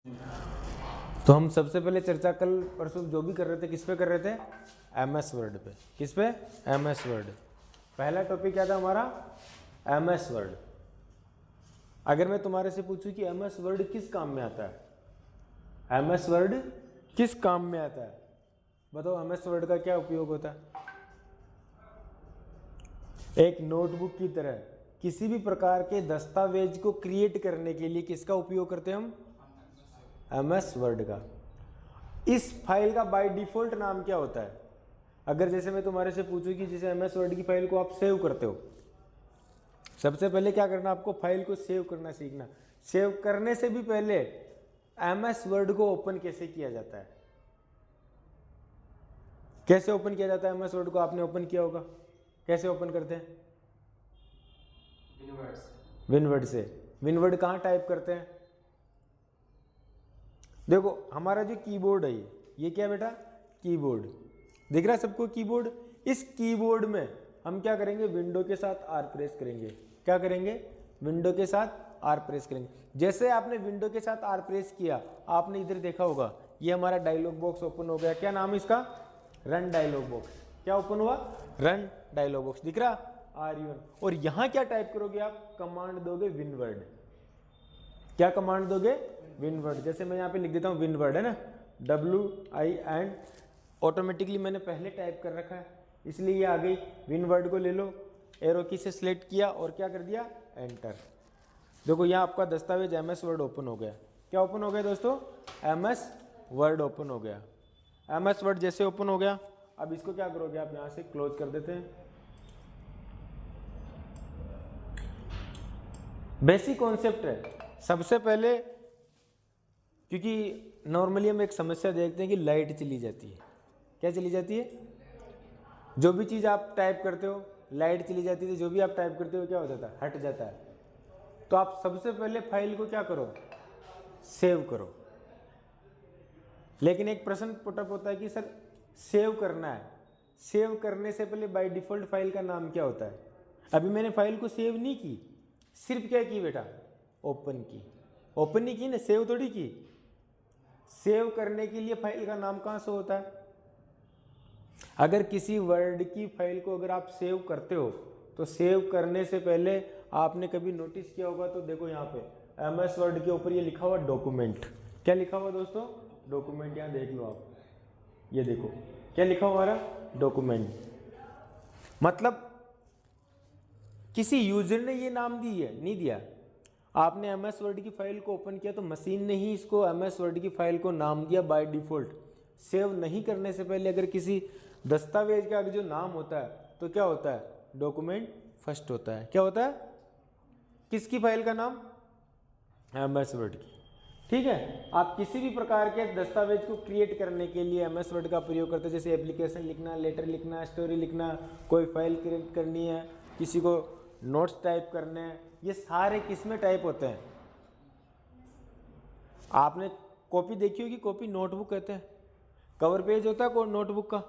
तो हम सबसे पहले चर्चा कल परसों जो भी कर रहे थे किस पे कर रहे थे, एमएस वर्ड पे। किस पे? MS word. पहला टॉपिक क्या था हमारा? MS word. अगर मैं तुम्हारे से पूछूं कि एमएस वर्ड किस काम में आता है, एमएस वर्ड किस काम में आता है, बताओ एमएस वर्ड का क्या उपयोग होता है? एक नोटबुक की तरह किसी भी प्रकार के दस्तावेज को क्रिएट करने के लिए किसका उपयोग करते हैं हम? एमएस वर्ड का। इस फाइल का बाय डिफॉल्ट नाम क्या होता है? अगर जैसे मैं तुम्हारे से पूछूं कि जैसे एमएस वर्ड की फाइल को आप सेव करते हो, सबसे पहले क्या करना, आपको फाइल को सेव करना सीखना। सेव करने से भी पहले एमएस वर्ड को ओपन कैसे किया जाता है, कैसे ओपन किया जाता है एमएस वर्ड को? आपने ओपन किया होगा, कैसे ओपन करते हैं? विनवर्ड से। विनवर्ड कहाँ टाइप करते हैं? देखो हमारा जो कीबोर्ड है ये क्या बेटा? कीबोर्ड। दिख रहा है सबको कीबोर्ड? इस कीबोर्ड में हम क्या करेंगे? विंडो के साथ आर प्रेस करेंगे। क्या करेंगे? विंडो के साथ आर प्रेस करेंगे। जैसे आपने विंडो के साथ आर प्रेस किया, आपने इधर देखा होगा ये हमारा डायलॉग बॉक्स ओपन हो गया। क्या नाम है इसका? Run dialogue box. क्या ओपन हुआ? Run dialogue box. दिख रहा? R1। और यहां क्या टाइप करोगे आप? कमांड दोगे विनवर्ड। क्या कमांड दोगे? विनवर्ड। जैसे मैं यहाँ पे लिख देता हूँ विनवर्ड, है ना, WIN। ऑटोमेटिकली मैंने पहले टाइप कर रखा है इसलिए ये आ गई। विनवर्ड को ले लो, एरो की से सिलेक्ट किया और क्या कर दिया? एंटर। देखो यहाँ आपका दस्तावेज एमएस वर्ड ओपन हो गया। क्या ओपन हो गया दोस्तों? एमएस वर्ड ओपन हो गया। एमएस वर्ड जैसे ओपन हो गया, अब इसको क्या करोगे आप? यहाँ से क्लोज कर देते हैं। बेसिक कॉन्सेप्ट है। सबसे पहले, क्योंकि नॉर्मली हम एक समस्या देखते हैं कि लाइट चली जाती है। क्या चली जाती है? जो भी चीज़ आप टाइप करते हो लाइट चली जाती है, जो भी आप टाइप करते हो क्या हो जाता है? हट जाता है। तो आप सबसे पहले फाइल को क्या करो? सेव करो। लेकिन एक प्रश्न पुटअप होता है कि सर सेव करना है, सेव करने से पहले बाय डिफॉल्ट फाइल का नाम क्या होता है? अभी मैंने फाइल को सेव नहीं की, सिर्फ क्या की बेटा? ओपन की। ओपन नहीं की ना, सेव थोड़ी की। सेव करने के लिए फाइल का नाम कहाँ से होता है? अगर किसी वर्ड की फाइल को अगर आप सेव करते हो तो सेव करने से पहले आपने कभी नोटिस किया होगा, तो देखो यहाँ पे एमएस वर्ड के ऊपर ये लिखा हुआ डॉक्यूमेंट। क्या लिखा हुआ दोस्तों? डॉक्यूमेंट। यहाँ देख लो आप, ये देखो क्या लिखा हुआ हमारा? डॉक्यूमेंट। मतलब किसी यूजर ने ये नाम दी है? नहीं दिया। आपने एमएस वर्ड की फाइल को ओपन किया तो मशीन ने ही इसको एमएस वर्ड की फाइल को नाम दिया बाय डिफॉल्ट। सेव नहीं करने से पहले अगर किसी दस्तावेज का जो नाम होता है तो क्या होता है? डॉक्यूमेंट फर्स्ट होता है। क्या होता है? किसकी फाइल का नाम? एमएस वर्ड की। ठीक है। आप किसी भी प्रकार के दस्तावेज को क्रिएट करने के लिए एमएस वर्ड का प्रयोग करते हैं, जैसे एप्लीकेशन लिखना, लेटर लिखना, स्टोरी लिखना, कोई फाइल क्रिएट करनी है, किसी को नोट्स टाइप करने हैं, ये सारे किस में टाइप होते हैं? आपने कॉपी देखी होगी, कॉपी नोटबुक कहते हैं। कवर पेज होता है नोटबुक का,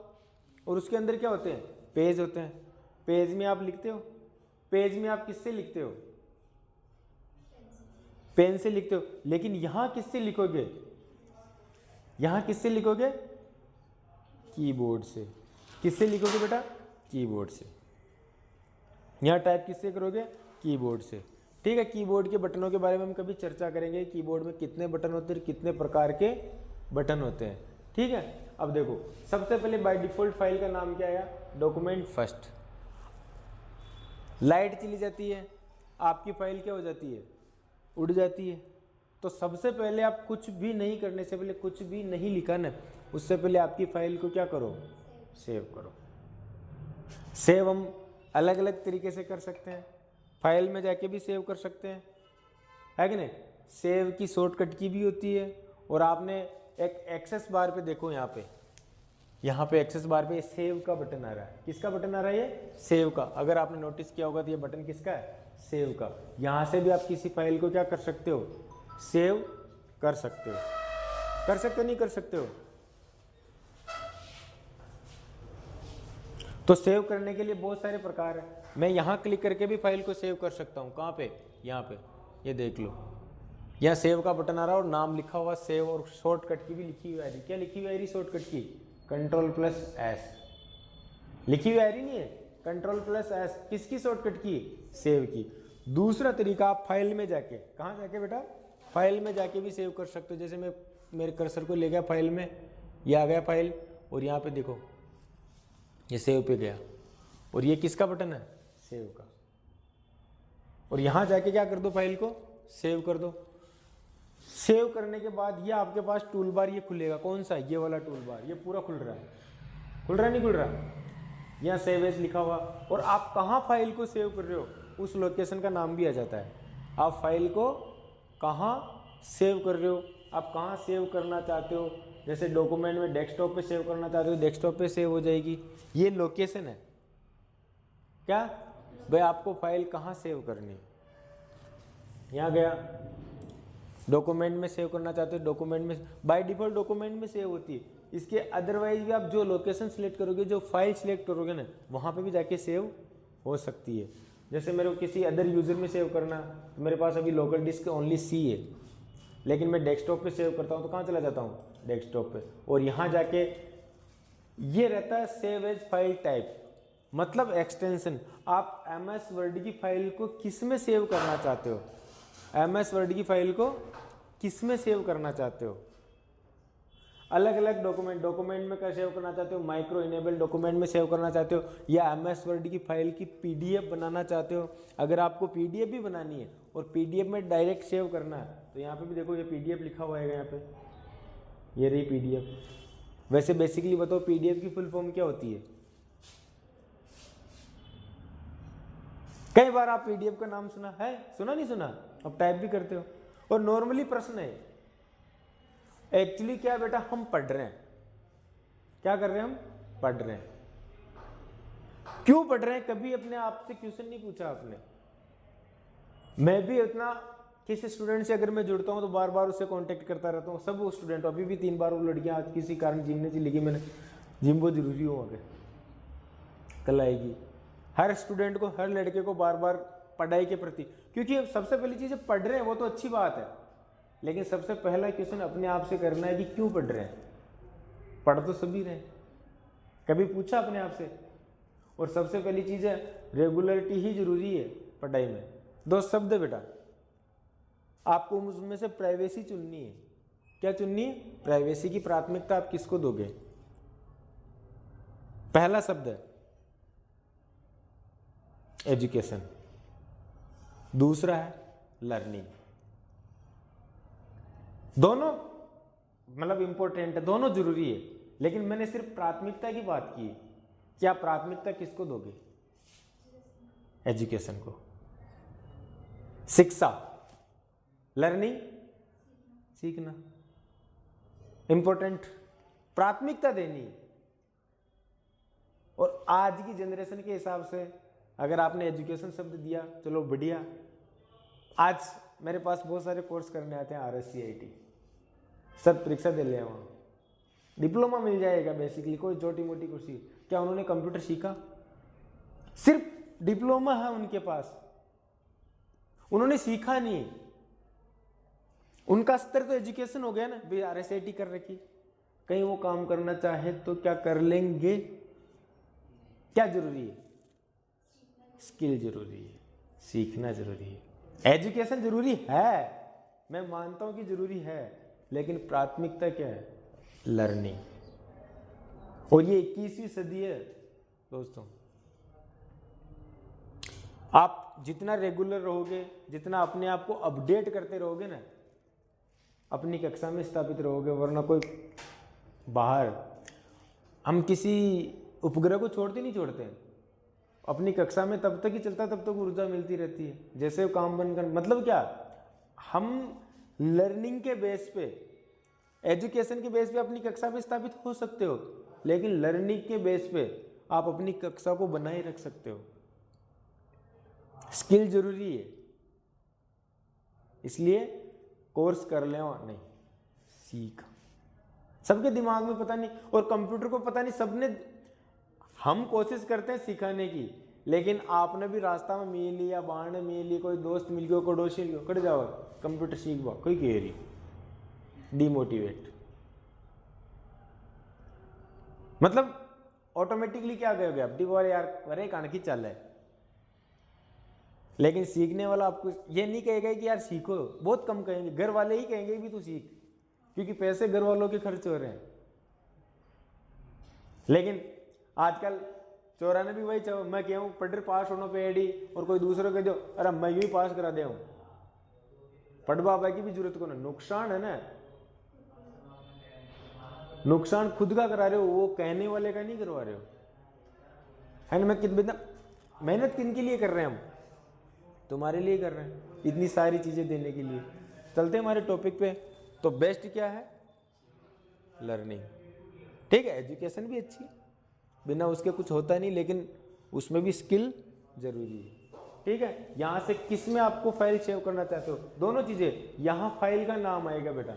और उसके अंदर क्या होते हैं? पेज होते हैं। पेज में आप लिखते हो। पेज में आप किससे लिखते हो? पेन से लिखते हो। लेकिन यहां किससे लिखोगे? यहां किससे लिखोगे? कीबोर्ड से। किससे लिखोगे बेटा? कीबोर्ड से। यहां टाइप किससे करोगे? कीबोर्ड से। ठीक है। कीबोर्ड के बटनों के बारे में हम कभी चर्चा करेंगे, कीबोर्ड में कितने बटन होते हैं, कितने प्रकार के बटन होते हैं। ठीक है। अब देखो सबसे पहले बाय डिफॉल्ट फाइल का नाम क्या आया? Document first. लाइट चली जाती है, आपकी फाइल क्या हो जाती है? उड़ जाती है। तो सबसे पहले आप कुछ भी नहीं करने से पहले, कुछ भी नहीं लिखा ना, उससे पहले आपकी फाइल को क्या करो? सेव करो। सेव हम अलग अलग तरीके से कर सकते हैं। फाइल में जाके भी सेव कर सकते हैं, है कि नहीं? सेव की शॉर्टकट की भी होती है। और आपने एक एक्सेस बार पे देखो, यहाँ पे एक्सेस बार पे सेव का बटन आ रहा है। किसका बटन आ रहा है? ये सेव का। अगर आपने नोटिस किया होगा तो ये बटन किसका है? सेव का। यहाँ से भी आप किसी फाइल को क्या कर सकते हो? सेव कर सकते हो। कर सकते हो? नहीं कर सकते हो? तो सेव करने के लिए बहुत सारे प्रकार है। मैं यहाँ क्लिक करके भी फाइल को सेव कर सकता हूँ। कहाँ पे? यहाँ पे, ये देख लो। यहाँ सेव का बटन आ रहा है और नाम लिखा हुआ सेव, और शॉर्टकट की भी लिखी हुई आईडी। क्या लिखी हुई आईडी शॉर्टकट की? Ctrl+S लिखी हुई आईडी नहीं है, Ctrl+S किसकी शॉर्टकट की? सेव की। दूसरा तरीका, आप फाइल में जाके, कहाँ जाके बेटा? फाइल में जाके भी सेव कर सकते हो। जैसे मैं मेरे कर्सर को ले गया फाइल में, ये आ गया फाइल, और यहाँ पे देखो ये सेव पे गया, और ये किसका बटन है? सेव का। और यहाँ जाके क्या कर दो? फाइल को सेव कर दो। सेव करने के बाद ये आपके पास टूल बार ये खुलेगा। कौन सा? ये वाला टूल बार। ये पूरा खुल रहा है, खुल रहा है नहीं खुल रहा? यहाँ सेव एज लिखा हुआ, और आप कहाँ फाइल को सेव कर रहे हो उस लोकेशन का नाम भी आ जाता है। आप फाइल को कहाँ सेव कर रहे हो, आप कहाँ सेव करना चाहते हो। जैसे डॉक्यूमेंट में डेस्कटॉप पे सेव करना चाहते हो, डेस्कटॉप पे सेव हो जाएगी। ये लोकेशन है। क्या भाई? आपको फाइल कहाँ सेव करनी है? यहाँ गया, डॉक्यूमेंट में सेव करना चाहते हो, डॉक्यूमेंट में बाय डिफॉल्ट डॉक्यूमेंट में सेव होती है। इसके अदरवाइज भी आप जो लोकेशन सिलेक्ट करोगे, जो फाइल सिलेक्ट करोगे ना, वहाँ पे भी जाके सेव हो सकती है। जैसे मेरे को किसी अदर यूज़र में सेव करना, तो मेरे पास अभी लोकल डिस्क ओनली C है, लेकिन मैं डेस्कटॉप पे सेव करता हूँ तो कहाँ चला जाता हूँ? डेस्कटॉप पे। और यहाँ जाके ये रहता है सेव एज फाइल टाइप, मतलब एक्सटेंशन। आप MS वर्ड की फाइल को किस में सेव करना चाहते हो? MS वर्ड की फाइल को किस में सेव करना चाहते हो? अलग अलग डॉक्यूमेंट में क्या सेव करना चाहते हो? माइक्रो इनेबल डॉक्यूमेंट में सेव करना चाहते हो, या MS वर्ड की फाइल की PDF बनाना चाहते हो? अगर आपको PDF भी बनानी है और PDF में डायरेक्ट सेव करना है, तो यहाँ पे भी देखो ये PDF लिखा हुआ है यहाँ पे, ये रही PDF। वैसे बेसिकली बताओ PDF की फुल फॉर्म क्या होती है? कई बार आप PDF का नाम सुना है? सुना नहीं सुना? अब टाइप भी करते हो। और नॉर्मली प्रश्न है, एक्चुअली क्या बेटा, हम पढ़ रहे हैं। क्या कर रहे हैं? हम पढ़ रहे हैं। क्यों पढ़ रहे हैं? कभी अपने आप से क्वेश्चन नहीं पूछा आपने? मैं भी इतना, किसी स्टूडेंट से अगर मैं जुड़ता हूं तो बार बार उससे कांटेक्ट करता रहता हूं। सब वो स्टूडेंट, अभी भी 3 बार वो लड़कियां आज किसी कारण जिम नहीं चली गई, मैंने जिम बहुत जरूरी हो आगे कल आएगी। हर स्टूडेंट को, हर लड़के को बार बार पढ़ाई के प्रति, क्योंकि सबसे पहली चीज पढ़ रहे हैं वो तो अच्छी बात है, लेकिन सबसे पहला क्वेश्चन अपने आप से करना है कि क्यों पढ़ रहे हैं? पढ़ तो सभी रहे, कभी पूछा अपने आप से? और सबसे पहली चीज है रेगुलरिटी ही जरूरी है पढ़ाई में। 2 शब्द है बेटा, आपको उसमें से प्राइवेसी चुननी है। क्या चुननी है? प्राइवेसी की प्राथमिकता आप किसको दोगे? पहला शब्द है एजुकेशन, दूसरा है लर्निंग। दोनों मतलब इंपॉर्टेंट है, दोनों जरूरी है, लेकिन मैंने सिर्फ प्राथमिकता की बात की। क्या प्राथमिकता किसको दोगे? एजुकेशन को, शिक्षा, लर्निंग, सीखना। इंपॉर्टेंट, प्राथमिकता देनी है। और आज की जनरेशन के हिसाब से अगर आपने एजुकेशन शब्द दिया, चलो बढ़िया। आज मेरे पास बहुत सारे कोर्स करने आते हैं, RSCIT, सब परीक्षा दे ले, वहाँ डिप्लोमा मिल जाएगा बेसिकली, कोई छोटी मोटी कुर्सी। क्या उन्होंने कंप्यूटर सीखा? सिर्फ डिप्लोमा है उनके पास, उन्होंने सीखा नहीं। उनका स्तर तो एजुकेशन हो गया ना, भाई RSCIT कर रखी, कहीं वो काम करना चाहे तो क्या कर लेंगे? क्या जरूरी है? स्किल जरूरी है, सीखना जरूरी है। एजुकेशन जरूरी है, मैं मानता हूं कि जरूरी है, लेकिन प्राथमिकता क्या है? लर्निंग। और ये 21वीं सदी है दोस्तों। आप जितना रेगुलर रहोगे, जितना अपने आप को अपडेट करते रहोगे ना, अपनी कक्षा में स्थापित रहोगे। वरना कोई बाहर, हम किसी उपग्रह को छोड़ते नहीं छोड़ते हैं, अपनी कक्षा में तब तक ही चलता, तब तक ऊर्जा मिलती रहती है। जैसे काम बंद कर, मतलब क्या, हम लर्निंग के बेस पे, एजुकेशन के बेस पे अपनी कक्षा में स्थापित हो सकते हो, लेकिन लर्निंग के बेस पे आप अपनी कक्षा को बनाए रख सकते हो। स्किल जरूरी है, इसलिए कोर्स कर ले और नहीं सीख। सबके दिमाग में पता नहीं, और कंप्यूटर को पता नहीं, सबने, हम कोशिश करते हैं सिखाने की, लेकिन आपने भी रास्ता में मिल लिया, बाण मिल ली, कोई दोस्त मिल गयो, कोई डोशी गयो, कट जाओ कंप्यूटर सीख बा, कोई कह रही डिमोटिवेट, मतलब ऑटोमेटिकली क्या कहोगे आप, डिबोर यार अरे कान की चल है। लेकिन सीखने वाला आपको ये नहीं कहेगा कि यार सीखो, बहुत कम कहेंगे, घर वाले ही कहेंगे भी तू सीख, क्योंकि पैसे घर वालों के खर्च हो रहे हैं। लेकिन आजकल चौराने भी वही मैं कहूँ पढ़ पास होने पे एडी, और कोई दूसरों कह दो अरे मैं यूं ही पास करा दे हूँ, पढ़ बाबा की भी जरूरत को ना, नुकसान है ना, नुकसान खुद का करा रहे हो, वो कहने वाले का नहीं करवा रहे हो, है ना। मैं कितना मेहनत किन के लिए कर रहे हैं हम, तुम्हारे लिए कर रहे हैं, इतनी सारी चीजें देने के लिए। चलते हमारे टॉपिक पे, तो बेस्ट क्या है, लर्निंग, ठीक है, एजुकेशन भी अच्छी, बिना उसके कुछ होता नहीं, लेकिन उसमें भी स्किल जरूरी है, ठीक है। यहाँ से किस में आपको फाइल सेव करना चाहते हो, दोनों चीजें, यहाँ फाइल का नाम आएगा बेटा,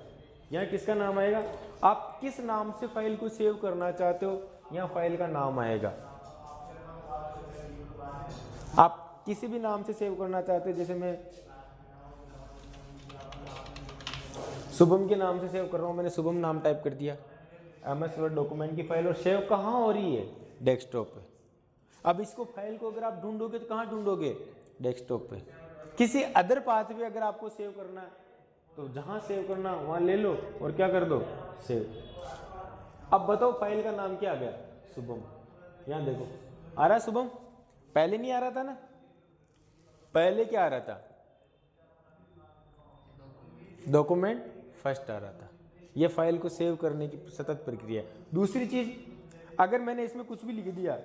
यहाँ किसका नाम आएगा, आप किस नाम से फाइल को सेव करना चाहते हो, यहाँ फाइल का नाम आएगा। आप किसी भी नाम से सेव करना चाहते हो, जैसे मैं शुभम के नाम से सेव कर रहा हूँ, मैंने शुभम नाम टाइप कर दिया, MS वर्ड डॉक्यूमेंट की फाइल, और सेव कहाँ हो रही है, डेस्कटॉप पे। अब इसको फाइल को अगर आप ढूंढोगे तो कहाँ ढूंढोगे, डेस्कटॉप पे। किसी अदर पाथ पे अगर आपको सेव करना है तो जहाँ सेव करना वहाँ ले लो और क्या कर दो, सेव। अब बताओ फाइल का नाम क्या आ गया, शुभम, यहाँ देखो आ रहा है शुभम, पहले नहीं आ रहा था ना, पहले क्या आ रहा था, डॉक्यूमेंट फर्स्ट आ रहा था। ये फाइल को सेव करने की सतत प्रक्रिया है। दूसरी चीज, अगर मैंने इसमें कुछ भी लिख दिया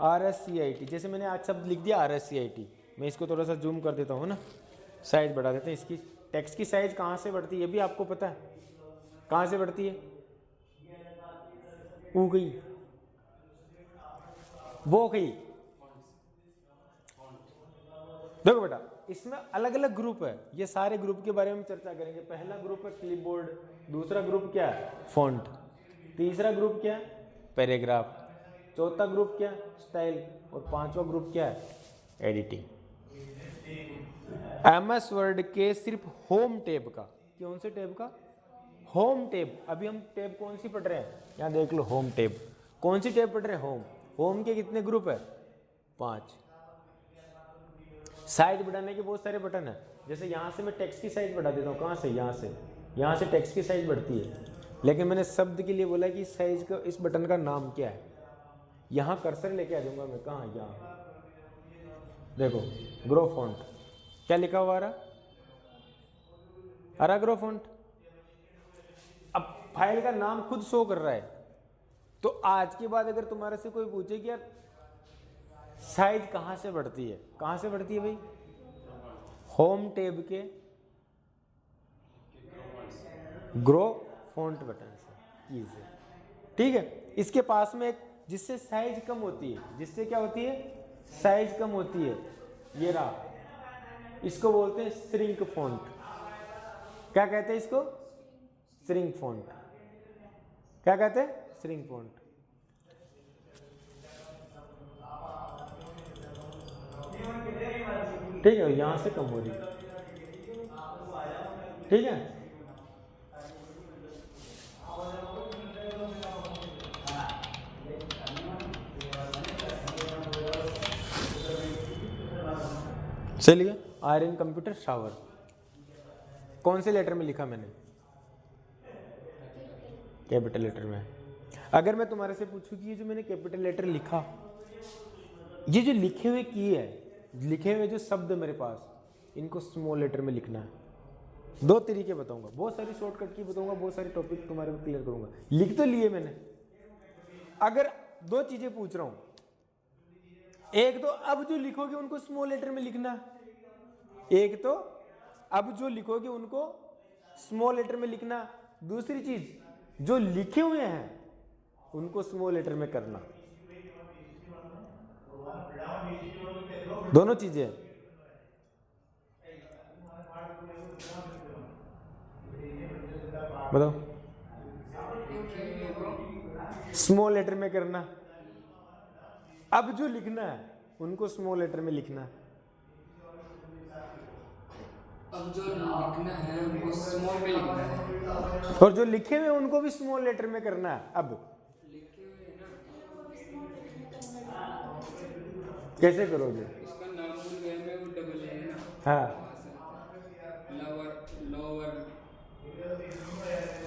RSCIT, जैसे मैंने आज शब्द लिख दिया RSCIT, मैं इसको थोड़ा सा जूम कर देता हूँ ना, साइज बढ़ा देते हैं, इसकी टेक्स्ट की साइज कहाँ से बढ़ती है ये भी आपको पता है, कहाँ से बढ़ती है, वो गई वो गई। देखो बेटा, इसमें अलग अलग ग्रुप है, ये सारे ग्रुप के बारे में चर्चा करेंगे। पहला ग्रुप है क्लिपबोर्ड, दूसरा ग्रुप क्या है, फॉन्ट, तीसरा ग्रुप क्या है, पैराग्राफ, चौथा ग्रुप क्या है, स्टाइल, और पांचवा ग्रुप क्या है, एडिटिंग। MS वर्ड के सिर्फ होम टैब का, कौन से टैब का, होम टैब। अभी हम टैब कौन सी पढ़ रहे हैं, यहाँ देख लो, होम टैब, कौन सी टैब पढ़ रहे हैं, होम। होम के कितने ग्रुप है, 5। साइज बढ़ाने के बहुत सारे बटन है, जैसे यहाँ से मैं टेक्स्ट की साइज बढ़ा देता हूँ, कहाँ से, यहाँ से टेक्स्ट की साइज बढ़ती है, लेकिन मैंने शब्द के लिए बोला कि साइज का इस बटन का नाम क्या है। यहाँ कर्सर लेके आ जाऊंगा मैं, कहाँ, यहाँ देखो, ग्रो फॉन्ट, क्या लिखा हुआ आ रहा ग्रो फॉन्ट। अब फाइल का नाम खुद शो कर रहा है, तो आज के बाद अगर तुम्हारे से कोई पूछे कि यार साइज कहाँ से बढ़ती है, कहाँ से बढ़ती है भाई, होम टैब के ग्रो फॉन्ट बटन से, से, ठीक है। इसके पास में एक जिससे साइज कम होती है, जिससे क्या होती है, साइज कम होती है, ये रहा, इसको बोलते हैं श्रिंक फॉन्ट। क्या कहते हैं इसको, श्रिंक फॉन्ट, क्या कहते हैं, श्रिंक फॉन्ट। ठीक है, यहां से कम हो रही, ठीक है। चलिए, आयरन कंप्यूटर शावर, कौन से लेटर में लिखा मैंने, कैपिटल लेटर में। अगर मैं तुम्हारे से पूछूं कि ये जो मैंने कैपिटल लेटर लिखा, ये जो लिखे हुए की है, लिखे हुए जो शब्द मेरे पास, इनको स्मॉल लेटर में लिखना है। 2 तरीके बताऊंगा, बहुत सारी शॉर्टकट की बताऊंगा, बहुत सारे टॉपिक तुम्हारे को क्लियर करूंगा। लिख तो लिए मैंने, अगर 2 चीजें पूछ रहा हूं, एक तो अब जो लिखोगे उनको स्मॉल लेटर में लिखना, एक तो अब जो लिखोगे उनको स्मॉल लेटर में लिखना, दूसरी चीज जो लिखे हुए हैं उनको स्मॉल लेटर में करना, दोनों चीजें। बताओ, स्मॉल लेटर में करना, अब जो लिखना है उनको स्मॉल लेटर में लिखना है। अब जो लिखना है उनको स्मॉल में लिखना है, और जो लिखे हुए उनको भी स्मॉल लेटर में करना है। अब लिखे हुए है ना, कैसे करोगे? इसका नाम भूल गया मैं, वो डबल है ना, हाँ, वहाँ से आता है लोअर लोअर।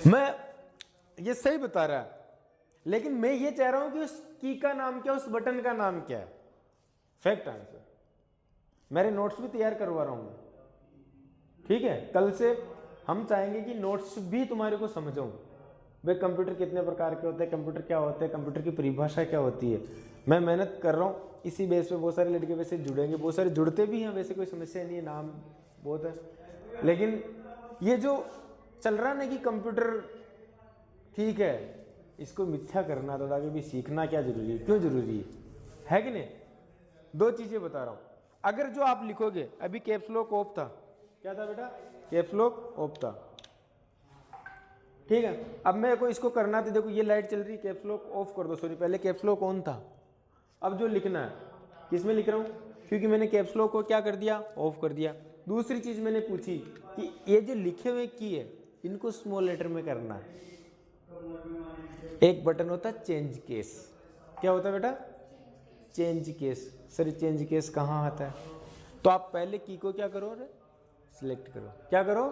मैं ये सही बता रहा है, लेकिन मैं ये चाह रहा हूं कि उस की का नाम क्या, उस बटन का नाम क्या है। Fact answer. मेरे नोट्स भी तैयार करवा रहा हूं मैं, ठीक है। कल से हम चाहेंगे कि नोट्स भी तुम्हारे को समझाऊं। वे कंप्यूटर कितने प्रकार के होते हैं, कंप्यूटर क्या होते हैं, कंप्यूटर की परिभाषा क्या होती है। मैं मेहनत कर रहा हूँ इसी बेस पे। बहुत सारे लड़के वैसे जुड़ेंगे, बहुत सारे जुड़ते भी हैं, वैसे कोई समस्या नहीं है, नाम बहुत है। लेकिन ये जो चल रहा ना कि कंप्यूटर ठीक है, इसको मिथ्या करना तो आगे भी सीखना क्या जरूरी है, क्यों जरूरी है कि नहीं। दो चीजें बता रहा हूं। अगर जो आप लिखोगे, अभी कैप्स लॉक ऑफ था, क्या था बेटा, कैप्स लॉक ऑफ था, ठीक है। अब मेरे को इसको करना था, देखो ये लाइट चल रही है, कैप्स लॉक ऑफ कर दो, सॉरी पहले कैप्स लॉक ऑन था। अब जो लिखना है किसमें लिख रहा हूं, क्योंकि मैंने कैप्स लॉक को क्या कर दिया, ऑफ कर दिया। दूसरी चीज मैंने पूछी कि ये जो लिखे हुए की है इनको स्मॉल लेटर में करना है। एक बटन होता है चेंज केस, क्या होता है बेटा, change case. Sir change case कहाँ आता है, तो आप पहले की को क्या करो, सिलेक्ट करो। क्या करो,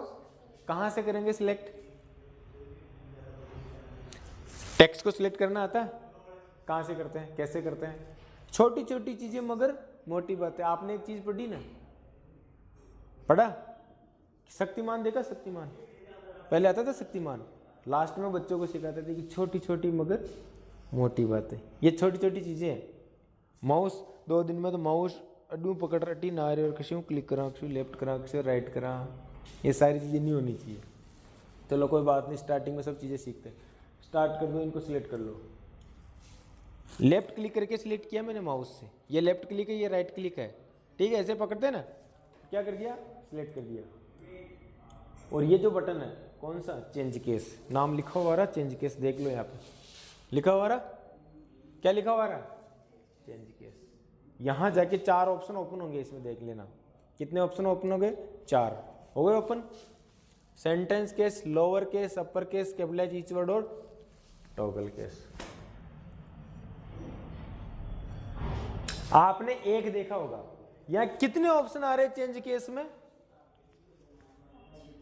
कहाँ से करेंगे सिलेक्ट, टेक्स्ट को सिलेक्ट करना आता है, कहाँ से करते हैं, कैसे करते हैं। छोटी छोटी चीजें मगर मोटी बातें। आपने एक चीज पढ़ी ना, पढ़ा, शक्तिमान देखा, शक्तिमान पहले आता था शक्तिमान, लास्ट में बच्चों को सिखाते थे कि छोटी छोटी मगर मोटी बातें। ये छोटी छोटी चीजें हैं। माउस 2 दिन में तो माउस अड्डू पकड़ रटी नारे और कशू क्लिक करा, कशू लेफ्ट करा, कशू राइट करा, ये सारी चीज़ें नहीं होनी चाहिए। चलो कोई बात नहीं, स्टार्टिंग में सब चीज़ें सीखते हैं। स्टार्ट कर दो, इनको सिलेक्ट कर लो। लेफ्ट क्लिक करके सिलेक्ट किया मैंने माउस से, ये लेफ्ट क्लिक है, ये राइट क्लिक है, ठीक है। ऐसे पकड़ते हैं ना, क्या कर दिया, सिलेक्ट कर दिया। और ये जो बटन है कौन सा, चेंज केस, नाम लिखा हुआ रहा चेंज केस, देख लो यहाँ पे लिखा हुआ रहा, क्या लिखा हुआ रहा, चेंज केस। यहाँ जाके 4 ऑप्शन ओपन होंगे, इसमें देख लेना कितने ऑप्शन ओपन हो गए, 4 हो गए open. Sentence case, lower case, upper case, capitalize each word और टॉगल केस। आपने एक देखा होगा, यहाँ कितने ऑप्शन आ रहे हैं चेंज केस में,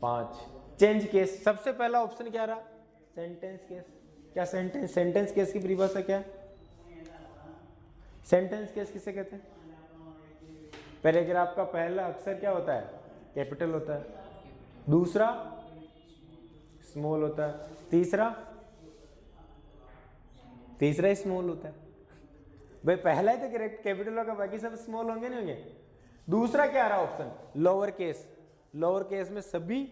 5। चेंज केस सबसे पहला ऑप्शन क्या रहा, सेंटेंस केस। क्या सेंटेंस केस की परिभाषा क्या है, सेंटेंस केस किसे कहते हैं, पैराग्राफ का पहला अक्षर क्या होता है, कैपिटल होता है, दूसरा स्मॉल होता है, तीसरा स्मॉल होता है। भाई पहला ही तो करेक्ट कैपिटल होगा, बाकी सब स्मॉल होंगे नहीं होंगे। दूसरा क्या आ रहा option, lower case. Lower case में सभी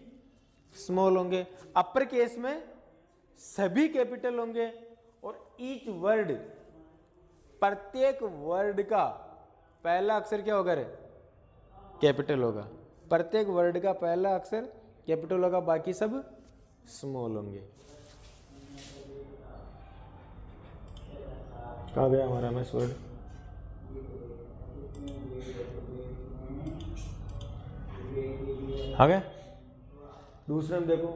स्मॉल होंगे, अपर केस में सभी कैपिटल होंगे, और ईच वर्ड, प्रत्येक वर्ड का पहला अक्षर क्या होगा रे, कैपिटल होगा। प्रत्येक वर्ड का पहला अक्षर कैपिटल होगा, बाकी सब स्मॉल होंगे। कहाँ गया हमारा एमएस वर्ड, आ गया। दूसरे में देखो,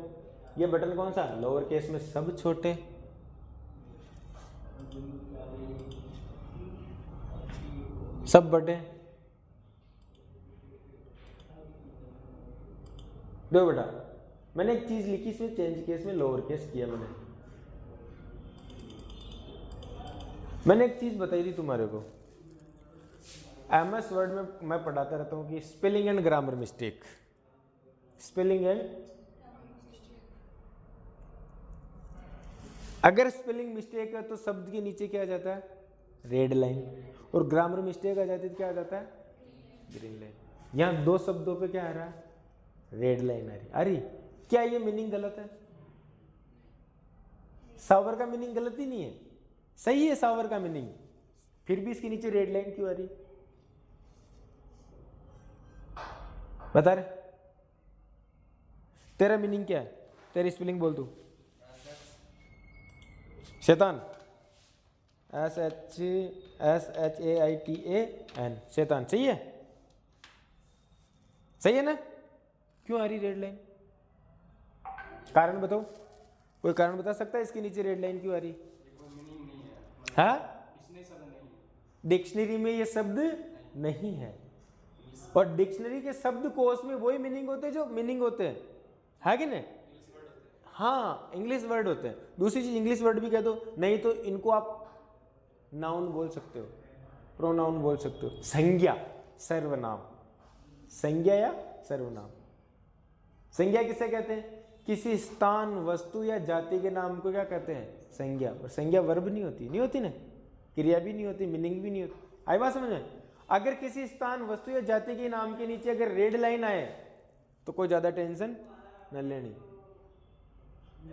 ये बटन कौन सा, लोअर केस में सब छोटे, सब बड़े। देखो बेटा, मैंने एक चीज लिखी इसमें, चेंज केस में लोअर केस किया मैंने एक चीज बताई थी तुम्हारे को। एमएस वर्ड में मैं पढ़ाता रहता हूँ कि spelling and grammar mistake, spelling and, अगर स्पेलिंग मिस्टेक है तो शब्द के नीचे क्या आ जाता है, रेड लाइन, और ग्रामर मिस्टेक आ जाती है तो क्या आ जाता है, ग्रीन लाइन। यहाँ 2 शब्दों पे क्या आ रहा है, रेड लाइन आ रही। अरे क्या ये मीनिंग गलत है, सावर का मीनिंग गलत ही नहीं है, सही है सावर का मीनिंग, फिर भी इसके नीचे रेड लाइन क्यों आ रही, बता रहे, तेरा मीनिंग क्या है, तेरी स्पेलिंग बोल तू, शैतान, SHAITAN, शैतान। सही है, सही है ना? क्यों आ रही रेड लाइन? कारण बताओ, कोई कारण बता सकता है इसके नीचे रेड लाइन क्यों आ रही? हाँ, डिक्शनरी में ये शब्द नहीं है, और डिक्शनरी के शब्द कोश में वही मीनिंग होते हैं जो मीनिंग होते हैं, है कि नहीं? हाँ, इंग्लिश वर्ड होते हैं। दूसरी चीज, इंग्लिश वर्ड भी कह दो, नहीं तो इनको आप नाउन बोल सकते हो, प्रोनाउन बोल सकते हो। संज्ञा, सर्वनाम, संज्ञा या सर्वनाम। संज्ञा किसे कहते हैं? किसी स्थान, वस्तु या जाति के नाम को क्या कहते हैं? संज्ञा। और संज्ञा वर्ब नहीं होती, नहीं होती ना, क्रिया भी नहीं होती, मीनिंग भी नहीं होती। आई बात समझ में? अगर किसी स्थान, वस्तु या जाति के नाम के नीचे अगर रेड लाइन आए तो कोई ज्यादा टेंशन न लेनी।